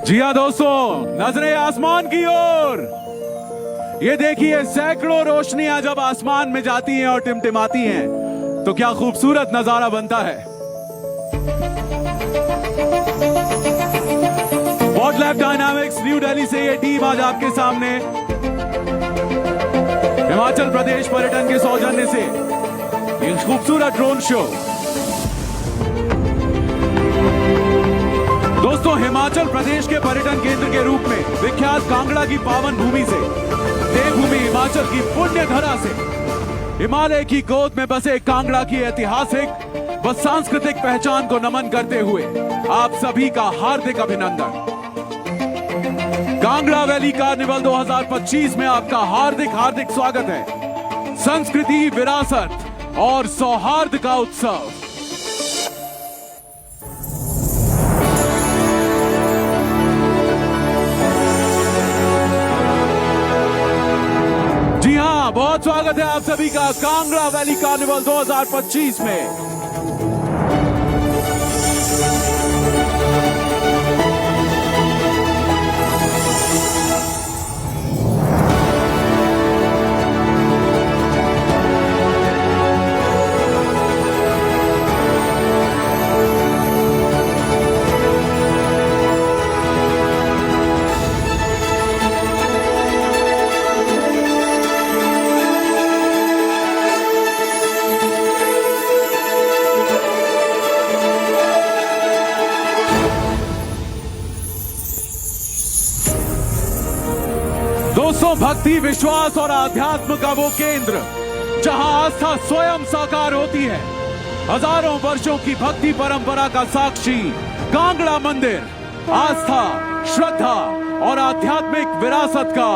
जी हाँ दोस्तों, नजरें आसमान की ओर। ये देखिए, सैकड़ों रोशनियां जब आसमान में जाती हैं और टिमटिमाती हैं तो क्या खूबसूरत नजारा बनता है। वॉटलैब डायनामिक्स न्यू दिल्ली से ये टीम आज आपके सामने हिमाचल प्रदेश पर्यटन के सौजन्य से ये खूबसूरत ड्रोन शो। दोस्तों, हिमाचल प्रदेश के पर्यटन केंद्र के रूप में विख्यात कांगड़ा की पावन भूमि से, देवभूमि हिमाचल की पुण्य धरा से, हिमालय की गोद में बसे कांगड़ा की ऐतिहासिक व सांस्कृतिक पहचान को नमन करते हुए आप सभी का हार्दिक अभिनंदन। कांगड़ा वैली कार्निवल 2025 में आपका हार्दिक हार्दिक स्वागत है। संस्कृति, विरासत और सौहार्द का उत्सव। जी हां, बहुत स्वागत है आप सभी का कांगड़ा वैली कार्निवल 2025 में। दोस्तों, भक्ति, विश्वास और आध्यात्म का वो केंद्र जहां आस्था स्वयं साकार होती है। हजारों वर्षों की भक्ति परंपरा का साक्षी कांगड़ा मंदिर आस्था, श्रद्धा और आध्यात्मिक विरासत का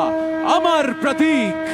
अमर प्रतीक।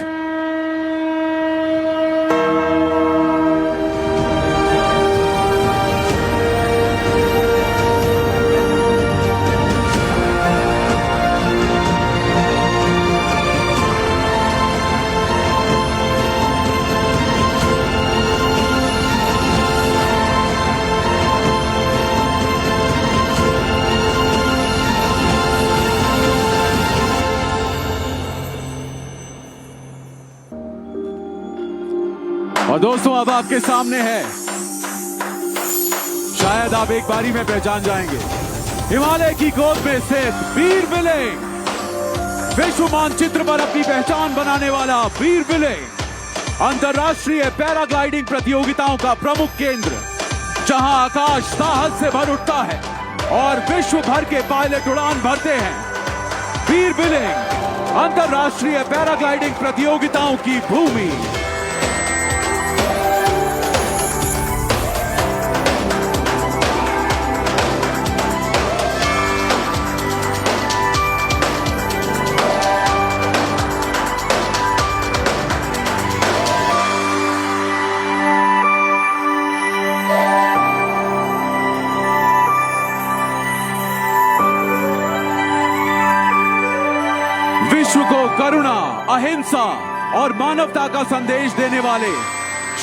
और दोस्तों, अब आपके सामने है, शायद आप एक बारी में पहचान जाएंगे, हिमालय की गोद में स्थित वीर बिलिंग। विश्व मानचित्र पर अपनी पहचान बनाने वाला वीर बिलिंग अंतरराष्ट्रीय पैराग्लाइडिंग प्रतियोगिताओं का प्रमुख केंद्र, जहां आकाश साहस से भर उठता है और विश्व भर के पायलट उड़ान भरते हैं। वीर बिलिंग अंतरराष्ट्रीय पैराग्लाइडिंग प्रतियोगिताओं की भूमि। विश्व को करुणा, अहिंसा और मानवता का संदेश देने वाले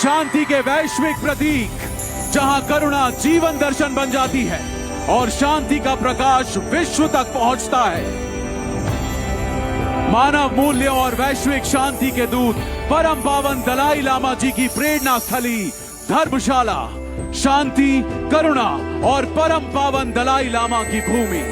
शांति के वैश्विक प्रतीक, जहां करुणा जीवन दर्शन बन जाती है और शांति का प्रकाश विश्व तक पहुंचता है। मानव मूल्यों और वैश्विक शांति के दूत परम पावन दलाई लामा जी की प्रेरणा स्थली धर्मशाला, शांति, करुणा और परम पावन दलाई लामा की भूमि।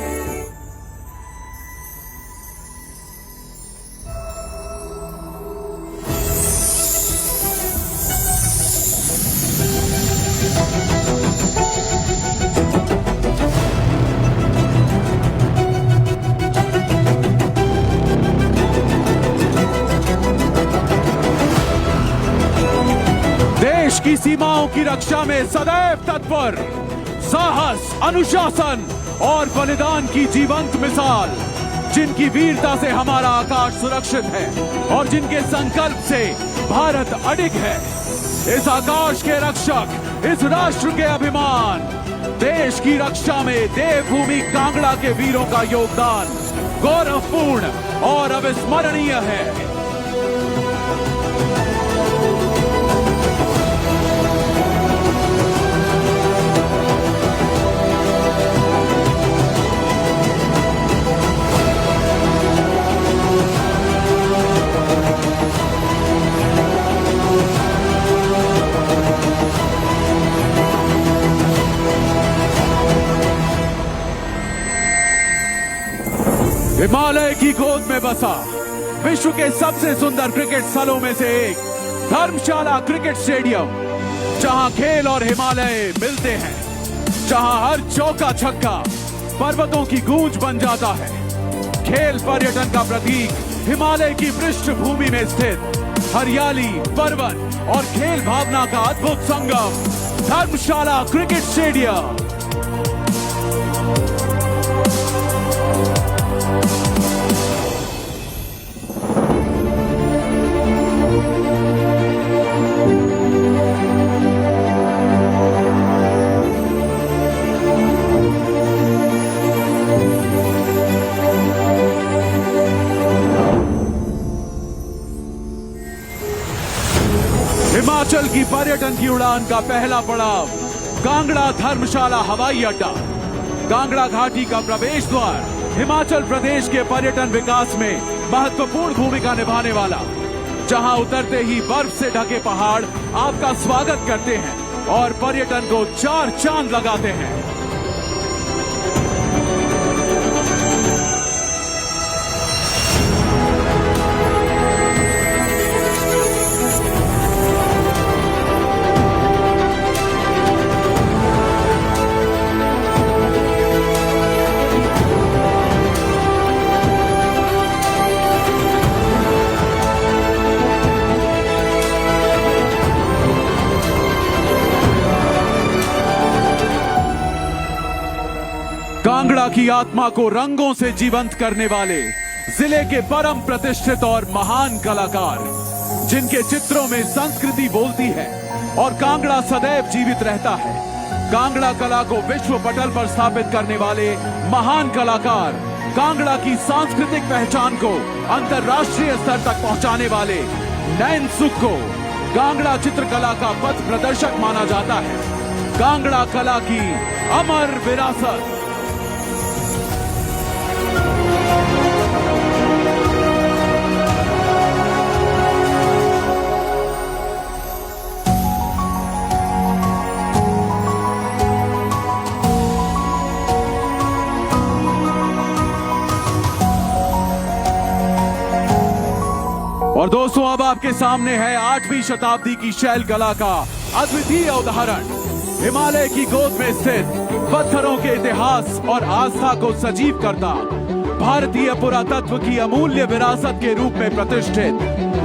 देश की सीमाओं की रक्षा में सदैव तत्पर, साहस, अनुशासन और बलिदान की जीवंत मिसाल, जिनकी वीरता से हमारा आकाश सुरक्षित है और जिनके संकल्प से भारत अडिग है। इस आकाश के रक्षक, इस राष्ट्र के अभिमान, देश की रक्षा में देवभूमि कांगड़ा के वीरों का योगदान गौरवपूर्ण और अविस्मरणीय है। हिमालय की गोद में बसा विश्व के सबसे सुंदर क्रिकेट स्थलों में से एक धर्मशाला क्रिकेट स्टेडियम, जहां खेल और हिमालय मिलते हैं, जहां हर चौका छक्का पर्वतों की गूंज बन जाता है। खेल पर्यटन का प्रतीक हिमालय की पृष्ठभूमि में स्थित हरियाली, पर्वत और खेल भावना का अद्भुत संगम, धर्मशाला क्रिकेट स्टेडियम। हिमाचल की पर्यटन की उड़ान का पहला पड़ाव कांगड़ा धर्मशाला हवाई अड्डा। कांगड़ा घाटी का प्रवेश द्वार हिमाचल प्रदेश के पर्यटन विकास में महत्वपूर्ण भूमिका निभाने वाला, जहां उतरते ही बर्फ से ढके पहाड़ आपका स्वागत करते हैं और पर्यटन को चार चांद लगाते हैं। कांगड़ा की आत्मा को रंगों से जीवंत करने वाले जिले के परम प्रतिष्ठित और महान कलाकार, जिनके चित्रों में संस्कृति बोलती है और कांगड़ा सदैव जीवित रहता है। कांगड़ा कला को विश्व पटल पर स्थापित करने वाले महान कलाकार, कांगड़ा की सांस्कृतिक पहचान को अंतर्राष्ट्रीय स्तर तक पहुंचाने वाले नैन सुख को कांगड़ा चित्रकला का पथ प्रदर्शक माना जाता है। कांगड़ा कला की अमर विरासत। और दोस्तों, अब आपके सामने है 8वीं शताब्दी की शैल कला का अद्वितीय उदाहरण। हिमालय की गोद में स्थित पत्थरों के इतिहास और आस्था को सजीव करता भारतीय पुरातत्व की अमूल्य विरासत के रूप में प्रतिष्ठित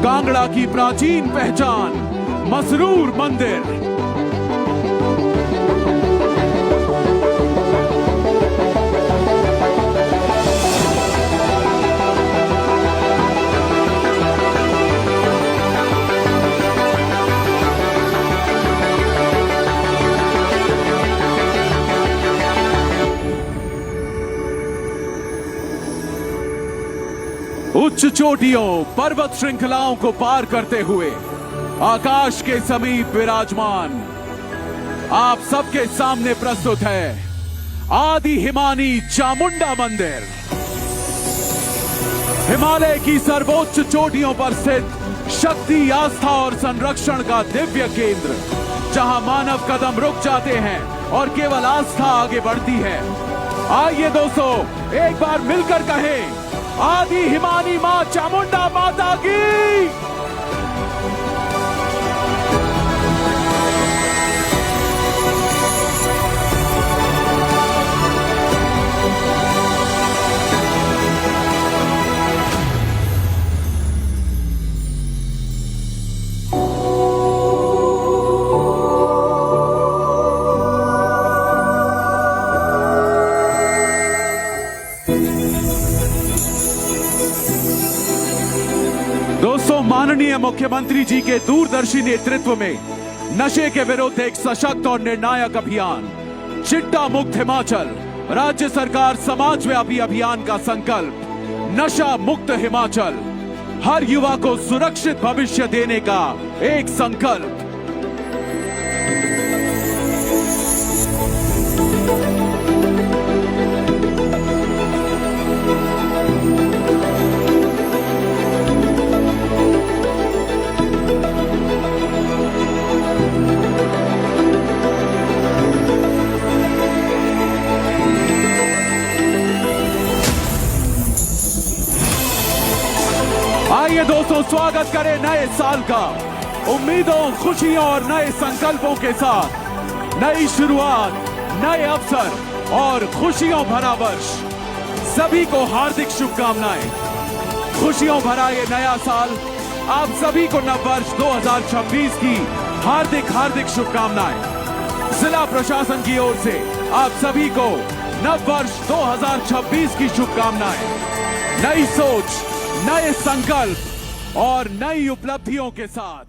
कांगड़ा की प्राचीन पहचान मसरूर मंदिर। उच्च चोटियों, पर्वत श्रृंखलाओं को पार करते हुए आकाश के समीप विराजमान आप सबके सामने प्रस्तुत है आदि हिमानी चामुंडा मंदिर। हिमालय की सर्वोच्च चोटियों पर स्थित शक्ति, आस्था और संरक्षण का दिव्य केंद्र, जहां मानव कदम रुक जाते हैं और केवल आस्था आगे बढ़ती है। आइए दोस्तों, एक बार मिलकर कहें, आदि हिमानी मां चामुंडा माता की। दोस्तों, माननीय मुख्यमंत्री जी के दूरदर्शी नेतृत्व में नशे के विरुद्ध एक सशक्त और निर्णायक अभियान चिट्टा मुक्त हिमाचल, राज्य सरकार समाजव्यापी अभियान का संकल्प नशा मुक्त हिमाचल, हर युवा को सुरक्षित भविष्य देने का एक संकल्प। तो स्वागत करें नए साल का उम्मीदों, खुशियों और नए संकल्पों के साथ। नई शुरुआत, नए अवसर और खुशियों भरा वर्ष। सभी को हार्दिक शुभकामनाएं। खुशियों भरा ये नया साल आप सभी को नववर्ष 2026 की हार्दिक हार्दिक शुभकामनाएं। जिला प्रशासन की ओर से आप सभी को नववर्ष 2026 की शुभकामनाएं। नई सोच, नए संकल्प और नई उपलब्धियों के साथ